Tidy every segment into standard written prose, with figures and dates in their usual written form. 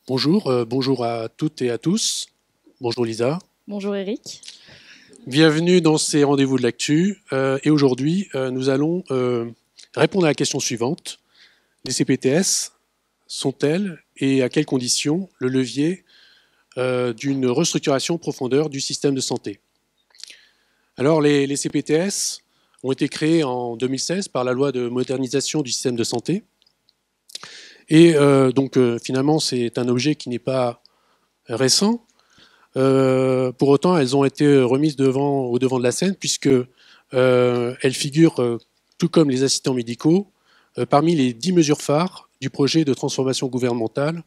Bonjour, bonjour à toutes et à tous. Bonjour Lisa. Bonjour Eric. Bienvenue dans ces rendez-vous de l'actu. Et aujourd'hui, nous allons répondre à la question suivante. Les CPTS sont-elles et à quelles conditions le levier d'une restructuration en profondeur du système de santé? Alors, les CPTS ont été créés en 2016 par la loi de modernisation du système de santé. Et finalement, c'est un objet qui n'est pas récent. Pour autant, elles ont été remises au devant de la scène puisque elles figurent, tout comme les assistants médicaux, parmi les 10 mesures phares du projet de transformation gouvernementale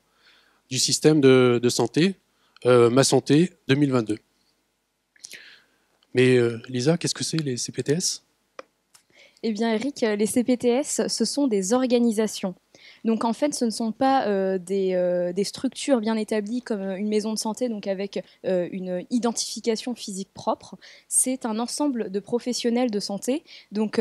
du système de santé, Ma Santé 2022. Mais Lisa, qu'est-ce que c'est les CPTS? Eh bien Eric, les CPTS, ce sont des organisations. Donc en fait, ce ne sont pas des structures bien établies comme une maison de santé, donc avec une identification physique propre. C'est un ensemble de professionnels de santé, donc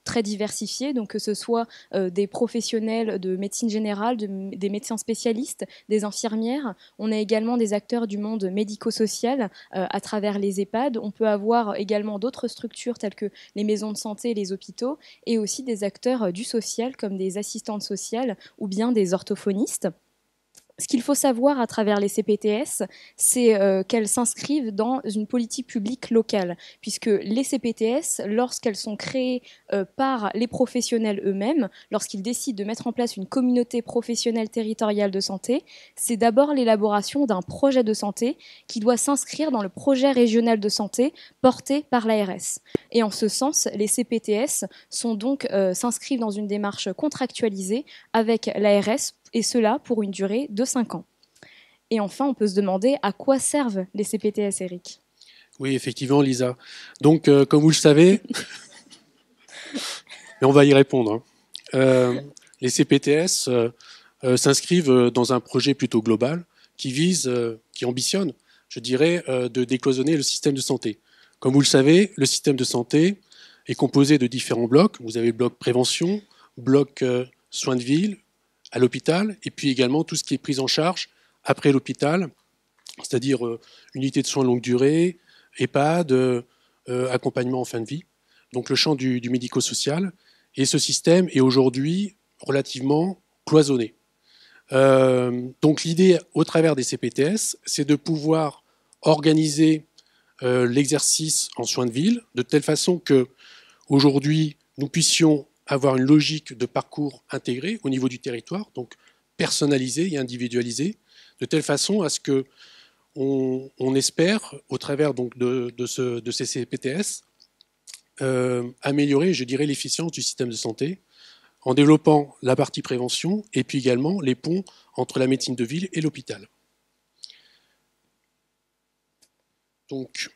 très diversifiés, donc que ce soit des professionnels de médecine générale, des médecins spécialistes, des infirmières. On a également des acteurs du monde médico-social à travers les EHPAD. On peut avoir également d'autres structures telles que les maisons de santé et les hôpitaux, et aussi des acteurs du social comme des assistantes sociales ou bien des orthophonistes. Ce qu'il faut savoir à travers les CPTS, c'est qu'elles s'inscrivent dans une politique publique locale, puisque les CPTS, lorsqu'elles sont créées par les professionnels eux-mêmes, lorsqu'ils décident de mettre en place une communauté professionnelle territoriale de santé, c'est d'abord l'élaboration d'un projet de santé qui doit s'inscrire dans le projet régional de santé porté par l'ARS. Et en ce sens, les CPTS s'inscrivent dans une démarche contractualisée avec l'ARS, et cela pour une durée de 5 ans. Et enfin, on peut se demander à quoi servent les CPTS, Eric? Oui, effectivement, Lisa. Donc, comme vous le savez, mais on va y répondre. Les CPTS s'inscrivent dans un projet plutôt global qui ambitionne, je dirais, de décloisonner le système de santé. Comme vous le savez, le système de santé est composé de différents blocs. Vous avez le bloc prévention, bloc soins de ville, à l'hôpital, et puis également tout ce qui est prise en charge après l'hôpital, c'est-à-dire unité de soins longue durée, EHPAD, accompagnement en fin de vie, donc le champ du médico-social. Et ce système est aujourd'hui relativement cloisonné. Donc l'idée, au travers des CPTS, c'est de pouvoir organiser l'exercice en soins de ville de telle façon que aujourd'hui nous puissions avoir une logique de parcours intégré au niveau du territoire, donc personnalisé et individualisé, de telle façon à ce que on espère, au travers donc de ces CPTS, améliorer, je dirais, l'efficience du système de santé en développant la partie prévention et puis également les ponts entre la médecine de ville et l'hôpital. Donc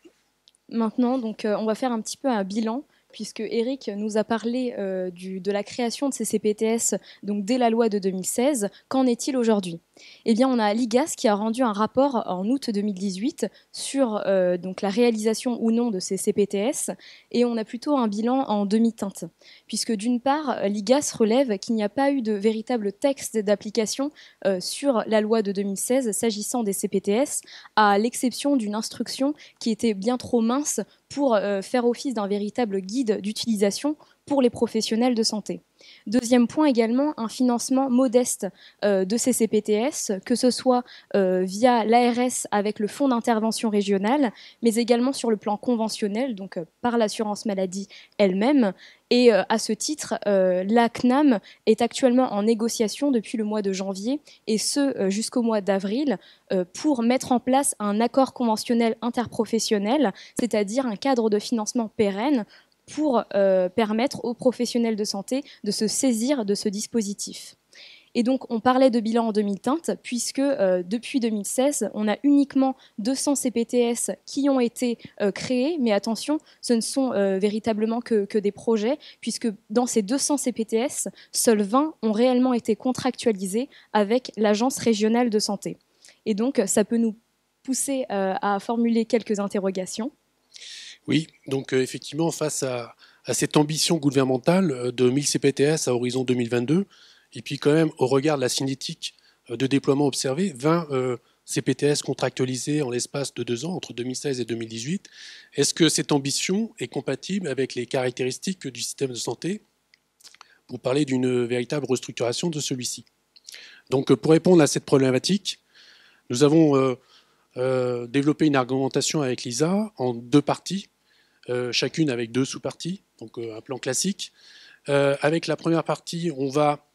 maintenant, on va faire un petit peu un bilan, puisque Eric nous a parlé de la création de ces CPTS donc dès la loi de 2016. Qu'en est-il aujourd'hui? Eh bien, on a l'IGAS qui a rendu un rapport en août 2018 sur donc la réalisation ou non de ces CPTS, et on a plutôt un bilan en demi-teinte, puisque d'une part, l'IGAS relève qu'il n'y a pas eu de véritable texte d'application sur la loi de 2016 s'agissant des CPTS, à l'exception d'une instruction qui était bien trop mince pour faire office d'un véritable guide d'utilisation pour les professionnels de santé. Deuxième point également, un financement modeste de ces CPTS, que ce soit via l'ARS avec le fonds d'intervention régionale, mais également sur le plan conventionnel, donc par l'assurance maladie elle-même. Et à ce titre, la CNAM est actuellement en négociation depuis le mois de janvier, et ce jusqu'au mois d'avril, pour mettre en place un accord conventionnel interprofessionnel, c'est-à-dire un cadre de financement pérenne pour permettre aux professionnels de santé de se saisir de ce dispositif. Et donc, on parlait de bilan en demi-teinte, puisque depuis 2016, on a uniquement 200 CPTS qui ont été créés, mais attention, ce ne sont véritablement que des projets, puisque dans ces 200 CPTS, seuls 20 ont réellement été contractualisés avec l'Agence régionale de santé. Et donc, ça peut nous pousser à formuler quelques interrogations. Oui, donc effectivement, face à cette ambition gouvernementale de 1000 CPTS à horizon 2022, et puis quand même au regard de la cinétique de déploiement observé, 20 CPTS contractualisés en l'espace de 2 ans, entre 2016 et 2018. Est-ce que cette ambition est compatible avec les caractéristiques du système de santé pour parler d'une véritable restructuration de celui-ci? Donc, pour répondre à cette problématique, nous avons développé une argumentation avec l'ISA en 2 parties, chacune avec 2 sous-parties, donc un plan classique. Avec la première partie, on va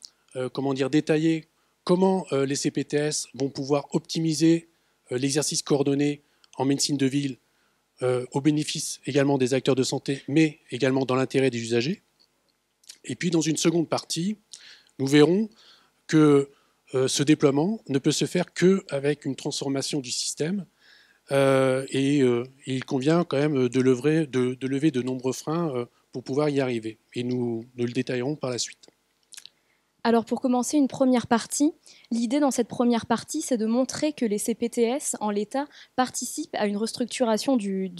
détailler comment les CPTS vont pouvoir optimiser l'exercice coordonné en médecine de ville au bénéfice également des acteurs de santé, mais également dans l'intérêt des usagers. Et puis, dans une seconde partie, nous verrons que ce déploiement ne peut se faire qu'avec une transformation du système et il convient quand même de lever de nombreux freins pour pouvoir y arriver. Et nous le détaillerons par la suite. Alors pour commencer une première partie, l'idée dans cette première partie, c'est de montrer que les CPTS, en l'état, participent à une restructuration du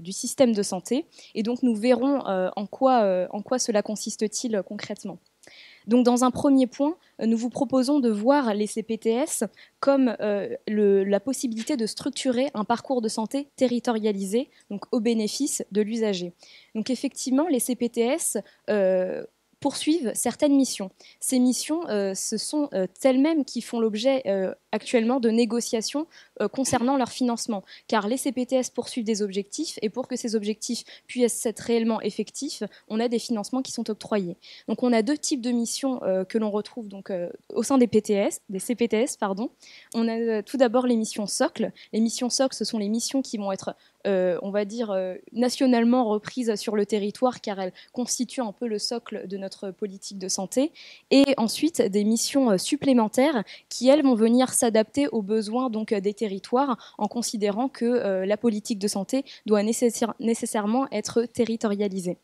système de santé. Et donc nous verrons en quoi cela consiste-t-il concrètement. Donc, dans un premier point, nous vous proposons de voir les CPTS comme la possibilité de structurer un parcours de santé territorialisé, donc au bénéfice de l'usager. Donc, effectivement, les CPTS poursuivent certaines missions. Ces missions, ce sont elles-mêmes qui font l'objet actuellement de négociations concernant leur financement, car les CPTS poursuivent des objectifs, et pour que ces objectifs puissent être réellement effectifs, on a des financements qui sont octroyés. Donc on a 2 types de missions que l'on retrouve donc, au sein des CPTS. On a tout d'abord les missions socles. Les missions socles, ce sont les missions qui vont être on va dire, nationalement reprises sur le territoire, car elles constituent un peu le socle de notre politique de santé. Et ensuite, des missions supplémentaires qui, elles, vont venir s'adapter aux besoins donc, des territoires, en considérant que la politique de santé doit nécessairement être territorialisée.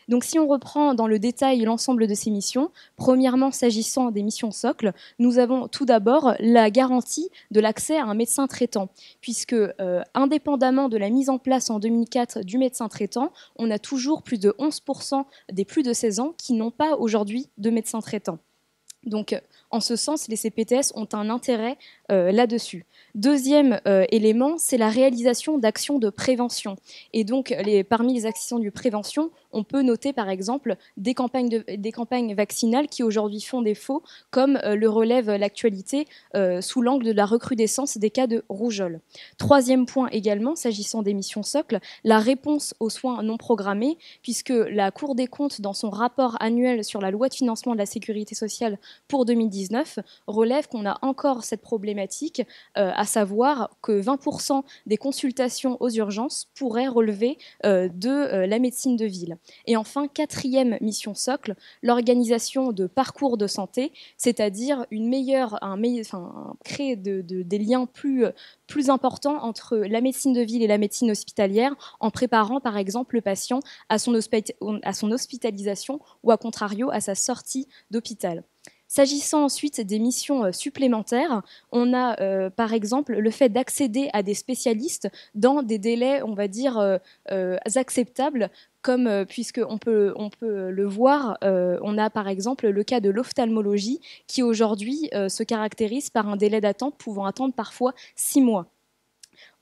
Donc si on reprend dans le détail l'ensemble de ces missions, premièrement, s'agissant des missions socles, nous avons tout d'abord la garantie de l'accès à un médecin traitant, puisque indépendamment de la mise en place en 2004 du médecin traitant, on a toujours plus de 11% des plus de 16 ans qui n'ont pas aujourd'hui de médecin traitant. Donc, en ce sens, les CPTS ont un intérêt là-dessus. Deuxième élément, c'est la réalisation d'actions de prévention. Et donc, parmi les actions de prévention, on peut noter par exemple des campagnes vaccinales qui aujourd'hui font défaut, comme le relève l'actualité sous l'angle de la recrudescence des cas de rougeole. Troisième point également, s'agissant des missions socles, la réponse aux soins non programmés, puisque la Cour des comptes, dans son rapport annuel sur la loi de financement de la sécurité sociale pour 2019, relève qu'on a encore cette problématique, à savoir que 20% des consultations aux urgences pourraient relever de la médecine de ville. Et enfin, quatrième mission socle, l'organisation de parcours de santé, c'est-à-dire créer des liens plus importants entre la médecine de ville et la médecine hospitalière, en préparant par exemple le patient à son hospitalisation ou à contrario à sa sortie d'hôpital. S'agissant ensuite des missions supplémentaires, on a par exemple le fait d'accéder à des spécialistes dans des délais, on va dire, acceptables, comme puisqu'on peut le voir, on a par exemple le cas de l'ophtalmologie qui aujourd'hui se caractérise par un délai d'attente pouvant attendre parfois 6 mois.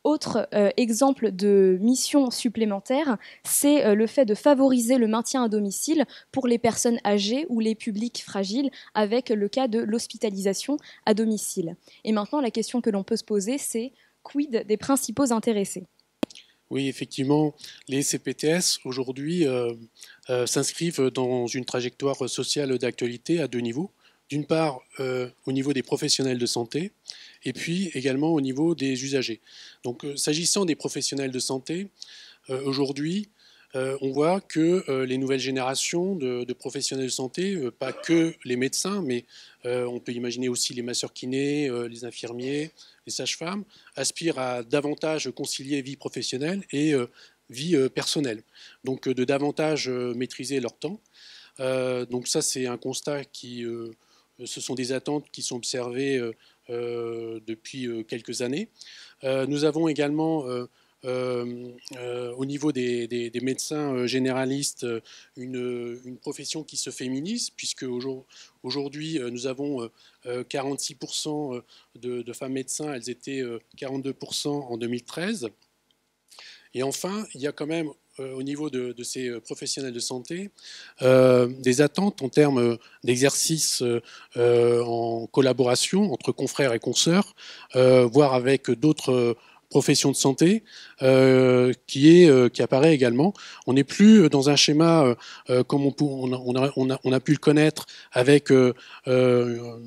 Autre exemple de mission supplémentaire, c'est le fait de favoriser le maintien à domicile pour les personnes âgées ou les publics fragiles, avec le cas de l'hospitalisation à domicile. Et maintenant, la question que l'on peut se poser, c'est quid des principaux intéressés ? Oui, effectivement, les CPTS aujourd'hui s'inscrivent dans une trajectoire sociale d'actualité à 2 niveaux. D'une part, au niveau des professionnels de santé, et puis également au niveau des usagers. Donc, s'agissant des professionnels de santé, aujourd'hui, on voit que les nouvelles générations de professionnels de santé, pas que les médecins, mais on peut imaginer aussi les masseurs-kinés, les infirmiers, les sages-femmes, aspirent à davantage concilier vie professionnelle et vie personnelle. Donc, de davantage maîtriser leur temps. Donc ça, c'est un constat ce sont des attentes qui sont observées depuis quelques années. Nous avons également au niveau des médecins généralistes une profession qui se féminise, puisque aujourd'hui nous avons 46% de femmes médecins, elles étaient 42% en 2013. Et enfin, il y a quand même au niveau de ces professionnels de santé des attentes en termes d'exercice en collaboration entre confrères et consoeurs, voire avec d'autres profession de santé qui apparaît également. On n'est plus dans un schéma comme on a pu le connaître avec une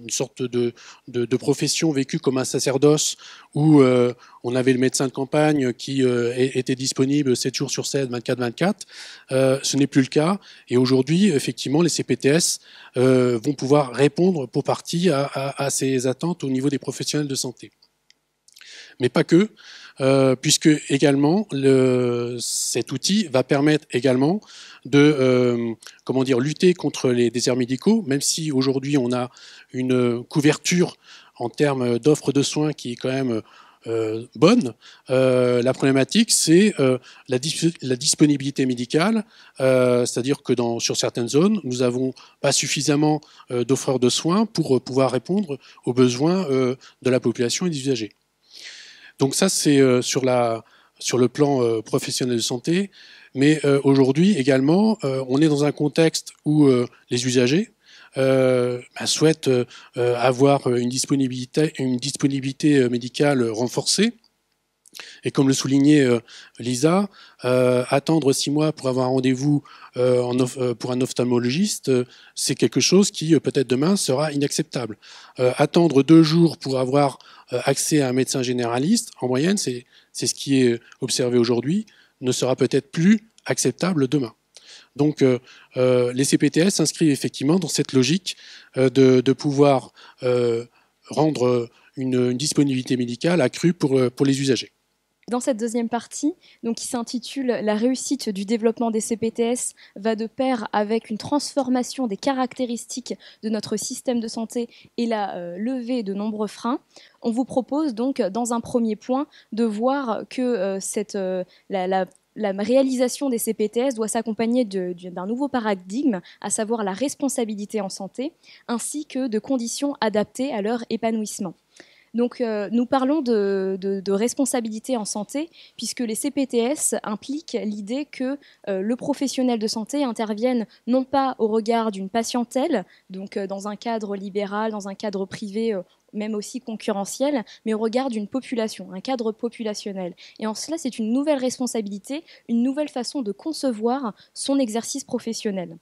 sorte de profession vécue comme un sacerdoce où on avait le médecin de campagne qui était disponible 7 jours sur 7, 24/24. Ce n'est plus le cas. Et aujourd'hui, effectivement, les CPTS vont pouvoir répondre pour partie à ces attentes au niveau des professionnels de santé. Mais pas que, puisque également cet outil va permettre également de lutter contre les déserts médicaux, même si aujourd'hui on a une couverture en termes d'offres de soins qui est quand même bonne. La problématique, c'est la disponibilité médicale, c'est-à-dire que sur certaines zones, nous n'avons pas suffisamment d'offreurs de soins pour pouvoir répondre aux besoins de la population et des usagers. Donc ça, c'est sur le plan professionnel de santé. Mais aujourd'hui également, on est dans un contexte où les usagers souhaitent avoir une disponibilité médicale renforcée. Et comme le soulignait Lisa, attendre 6 mois pour avoir un rendez-vous pour un ophtalmologiste, c'est quelque chose qui peut-être demain sera inacceptable. Attendre 2 jours pour avoir accès à un médecin généraliste, en moyenne, c'est ce qui est observé aujourd'hui, ne sera peut-être plus acceptable demain. Donc les CPTS s'inscrivent effectivement dans cette logique de pouvoir rendre une disponibilité médicale accrue pour les usagers. Dans cette deuxième partie, donc, qui s'intitule « La réussite du développement des CPTS va de pair avec une transformation des caractéristiques de notre système de santé et la levée de nombreux freins », on vous propose donc, dans un premier point, de voir que la réalisation des CPTS doit s'accompagner d'un nouveau paradigme, à savoir la responsabilité en santé, ainsi que de conditions adaptées à leur épanouissement. Donc, nous parlons de responsabilité en santé, puisque les CPTS impliquent l'idée que le professionnel de santé intervienne non pas au regard d'une patientèle, donc dans un cadre libéral, dans un cadre privé, même aussi concurrentiel, mais au regard d'une population, un cadre populationnel. Et en cela, c'est une nouvelle responsabilité, une nouvelle façon de concevoir son exercice professionnel.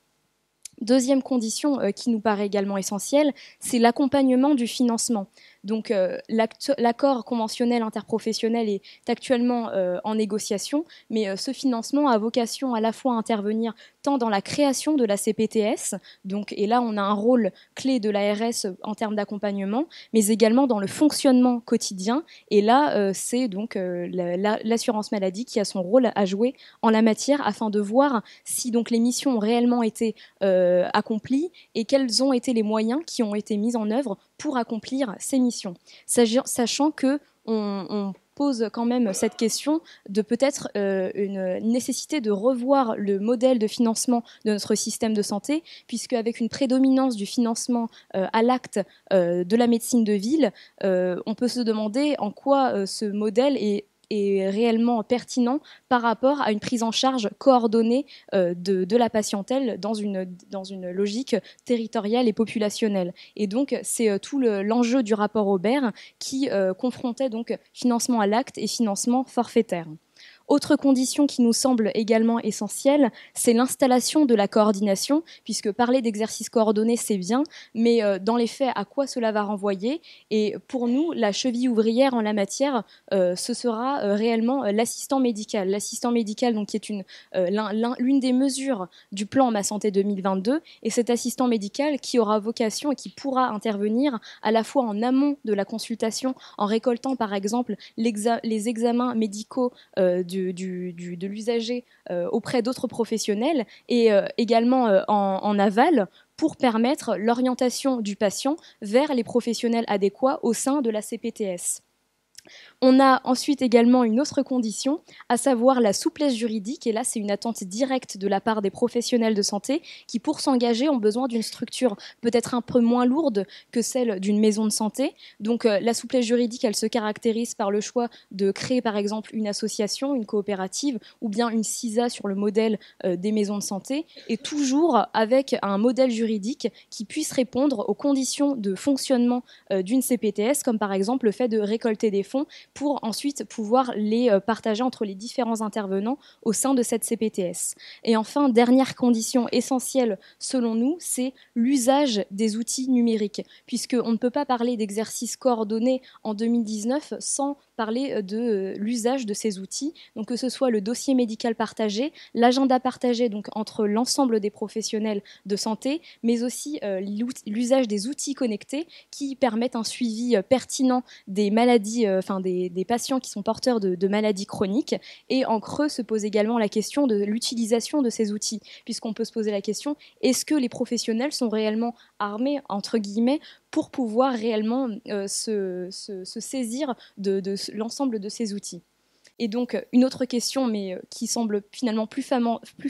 Deuxième condition qui nous paraît également essentielle, c'est l'accompagnement du financement. Donc l'accord conventionnel interprofessionnel est actuellement en négociation, mais ce financement a vocation à la fois à intervenir tant dans la création de la CPTS, donc, et là on a un rôle clé de l'ARS en termes d'accompagnement, mais également dans le fonctionnement quotidien, et là c'est donc l'assurance maladie qui a son rôle à jouer en la matière, afin de voir si donc les missions ont réellement été accomplies et quels ont été les moyens qui ont été mis en œuvre pour accomplir ces missions, sachant que on pose quand même cette question de peut-être une nécessité de revoir le modèle de financement de notre système de santé, puisque avec une prédominance du financement à l'acte de la médecine de ville, on peut se demander en quoi ce modèle est réellement pertinent par rapport à une prise en charge coordonnée de la patientèle dans une logique territoriale et populationnelle. Et donc, c'est tout l'enjeu du rapport Aubert qui confrontait donc financement à l'acte et financement forfaitaire. Autre condition qui nous semble également essentielle, c'est l'installation de la coordination, puisque parler d'exercice coordonné, c'est bien, mais dans les faits, à quoi cela va renvoyer? Et pour nous, la cheville ouvrière en la matière, ce sera réellement l'assistant médical. L'assistant médical, donc, qui est l'une des mesures du plan Ma Santé 2022, et cet assistant médical qui aura vocation et qui pourra intervenir à la fois en amont de la consultation, en récoltant par exemple les examens médicaux de l'usager auprès d'autres professionnels, et également en aval, pour permettre l'orientation du patient vers les professionnels adéquats au sein de la CPTS. On a ensuite également une autre condition, à savoir la souplesse juridique. Et là, c'est une attente directe de la part des professionnels de santé qui, pour s'engager, ont besoin d'une structure peut-être un peu moins lourde que celle d'une maison de santé. Donc la souplesse juridique, elle se caractérise par le choix de créer par exemple une association, une coopérative ou bien une CISA sur le modèle des maisons de santé, et toujours avec un modèle juridique qui puisse répondre aux conditions de fonctionnement d'une CPTS, comme par exemple le fait de récolter des fonds pour ensuite pouvoir les partager entre les différents intervenants au sein de cette CPTS. Et enfin, dernière condition essentielle selon nous, c'est l'usage des outils numériques, puisqu'on ne peut pas parler d'exercice coordonné en 2019 sans parler de l'usage de ces outils, donc que ce soit le dossier médical partagé, l'agenda partagé donc entre l'ensemble des professionnels de santé, mais aussi l'usage des outils connectés qui permettent un suivi pertinent des maladies, des patients qui sont porteurs de maladies chroniques. Et en creux se pose également la question de l'utilisation de ces outils, puisqu'on peut se poser la question, est-ce que les professionnels sont réellement armés, entre guillemets, pour pouvoir réellement se saisir de l'ensemble de ces outils. Et donc, une autre question, mais qui semble finalement plus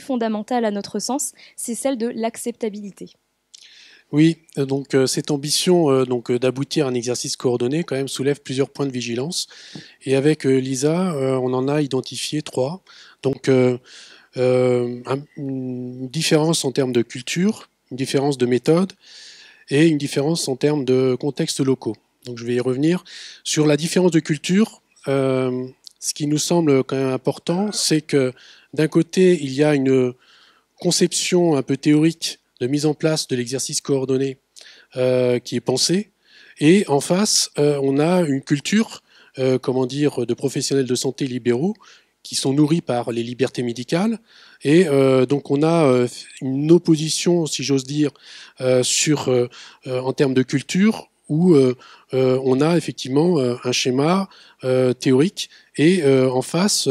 fondamentale à notre sens, c'est celle de l'acceptabilité. Oui, donc cette ambition d'aboutir à un exercice coordonné quand même soulève plusieurs points de vigilance. Et avec Lisa, on en a identifié 3. Donc une différence en termes de culture, une différence de méthode et une différence en termes de contextes locaux. Donc je vais y revenir. Sur la différence de culture, ce qui nous semble quand même important, c'est que d'un côté, il y a une conception un peu théorique de mise en place de l'exercice coordonné qui est pensée, et en face, on a une culture de professionnels de santé libéraux qui sont nourris par les libertés médicales. Et donc on a une opposition, si j'ose dire, en termes de culture, où on a effectivement un schéma théorique, et en face,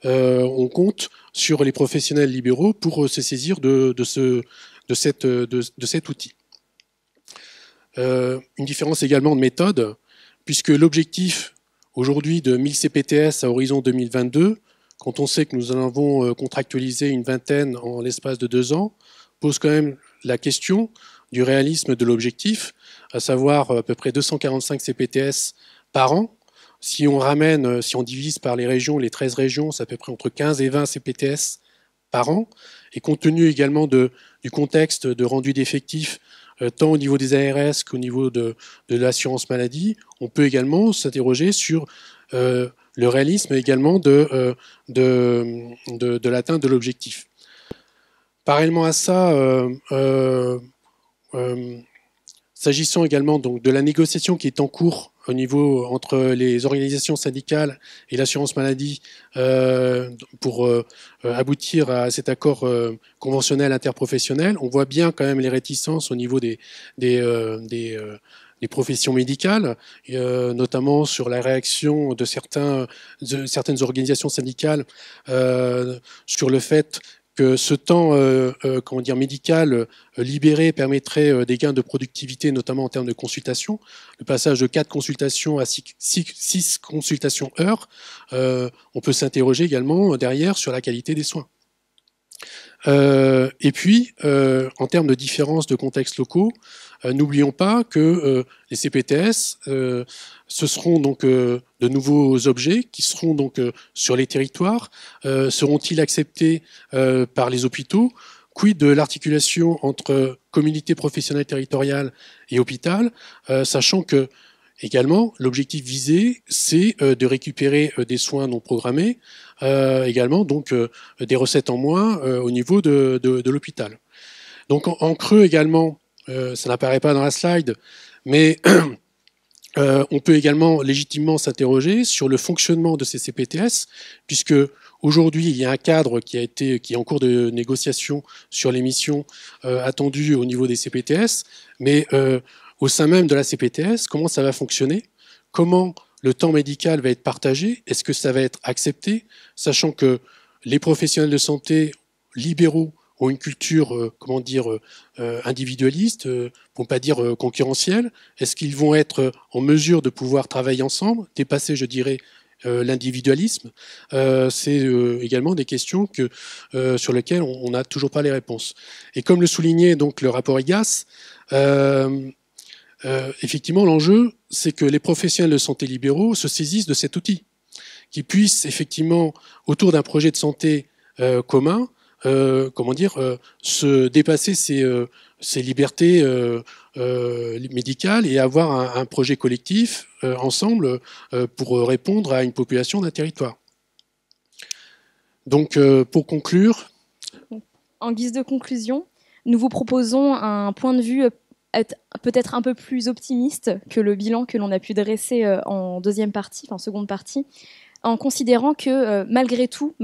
on compte sur les professionnels libéraux pour se saisir de cet outil. Une différence également de méthode, puisque l'objectif aujourd'hui de 1000 CPTS à horizon 2022, quand on sait que nous en avons contractualisé une vingtaine en l'espace de 2 ans, pose quand même la question du réalisme de l'objectif, à savoir à peu près 245 CPTS par an. Si on divise par les régions, les 13 régions, c'est à peu près entre 15 et 20 CPTS par an. Et compte tenu également du contexte de rendu d'effectifs, tant au niveau des ARS qu'au niveau de l'assurance maladie, on peut également s'interroger sur le réalisme également de l'atteinte de l'objectif. Parallèlement à ça, s'agissant également donc de la négociation qui est en cours au niveau entre les organisations syndicales et l'assurance maladie pour aboutir à cet accord conventionnel interprofessionnel, on voit bien quand même les réticences au niveau des professions médicales, notamment sur la réaction de certaines organisations syndicales sur le fait que ce temps médical libéré permettrait des gains de productivité, notamment en termes de consultation. Le passage de 4 consultations à 6 consultations heure, on peut s'interroger également derrière sur la qualité des soins. Et puis, en termes de différence de contextes locaux, n'oublions pas que les CPTS, ce seront donc de nouveaux objets qui seront donc sur les territoires. Seront-ils acceptés par les hôpitaux? Quid de l'articulation entre communauté professionnelle territoriale et hôpital, sachant que également, l'objectif visé, c'est de récupérer des soins non programmés, également donc des recettes en moins au niveau de l'hôpital. Donc en creux également, ça n'apparaît pas dans la slide, mais on peut également légitimement s'interroger sur le fonctionnement de ces CPTS, puisque aujourd'hui il y a un cadre qui est en cours de négociation sur les missions attendues au niveau des CPTS, mais au sein même de la CPTS, comment ça va fonctionner? Comment le temps médical va être partagé? Est-ce que ça va être accepté? Sachant que les professionnels de santé libéraux ont une culture, comment dire, individualiste, pour ne pas dire concurrentielle? Est-ce qu'ils vont être en mesure de pouvoir travailler ensemble, dépasser, je dirais, l'individualisme? C'est également des questions sur lesquelles on n'a toujours pas les réponses. Et comme le soulignait donc le rapport IGAS, effectivement, l'enjeu, c'est que les professionnels de santé libéraux se saisissent de cet outil, qu'ils puissent effectivement, autour d'un projet de santé commun, se dépasser ces libertés médicales et avoir un projet collectif ensemble pour répondre à une population d'un territoire. Donc, pour conclure... En guise de conclusion, nous vous proposons un point de vue peut-être un peu plus optimiste que le bilan que l'on a pu dresser en seconde partie, en considérant que malgré tous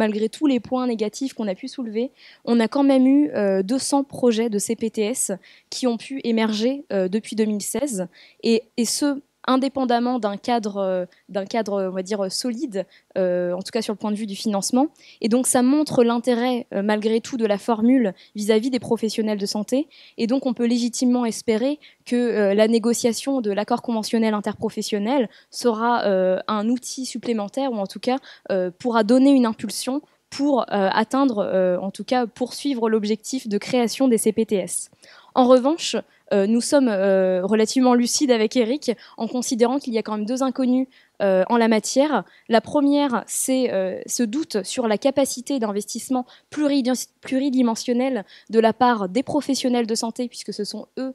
les points négatifs qu'on a pu soulever, on a quand même eu 200 projets de CPTS qui ont pu émerger depuis 2016, et ce, indépendamment d'un cadre, on va dire, solide, en tout cas sur le point de vue du financement. Et donc ça montre l'intérêt, malgré tout, de la formule vis-à-vis des professionnels de santé. Et donc on peut légitimement espérer que la négociation de l'accord conventionnel interprofessionnel sera un outil supplémentaire, ou en tout cas pourra donner une impulsion pour atteindre, en tout cas poursuivre l'objectif de création des CPTS. En revanche, nous sommes relativement lucides avec Eric en considérant qu'il y a quand même deux inconnues en la matière. La première, c'est ce doute sur la capacité d'investissement pluridimensionnel de la part des professionnels de santé, puisque ce sont eux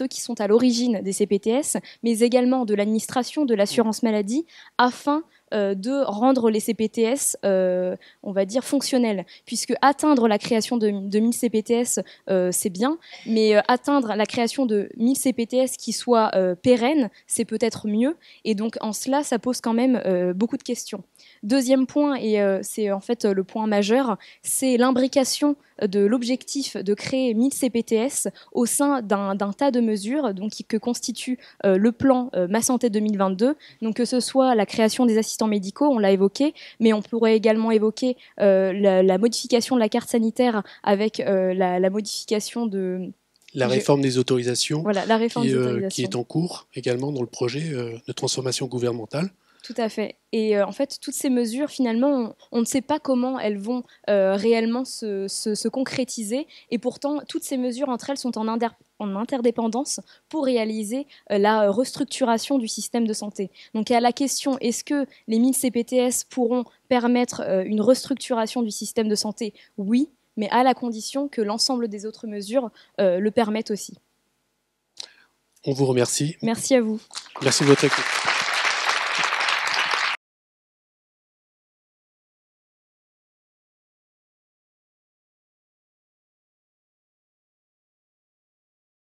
qui sont à l'origine des CPTS, mais également de l'administration de l'assurance maladie, afin de rendre les CPTS, on va dire, fonctionnels. Puisque atteindre la création de 1000 CPTS, c'est bien, mais atteindre la création de 1000 CPTS qui soient pérennes, c'est peut-être mieux. Et donc, en cela, ça pose quand même beaucoup de questions. Deuxième point, et c'est en fait le point majeur, c'est l'imbrication de l'objectif de créer 1000 CPTS au sein d'un tas de mesures donc, que constitue le plan Ma Santé 2022, donc que ce soit la création des assistants médicaux, on l'a évoqué, mais on pourrait également évoquer la modification de la carte sanitaire avec la modification de... La réforme des autorisations, voilà, la réforme des autorisations qui est en cours également dans le projet de transformation gouvernementale. Tout à fait. Et en fait, toutes ces mesures, finalement, on ne sait pas comment elles vont réellement se concrétiser. Et pourtant, toutes ces mesures, entre elles, sont en interdépendance pour réaliser la restructuration du système de santé. Donc, à la question, est-ce que les 1000 CPTS pourront permettre une restructuration du système de santé? Oui, mais à la condition que l'ensemble des autres mesures le permettent aussi. On vous remercie. Merci à vous. Merci de votre écoute.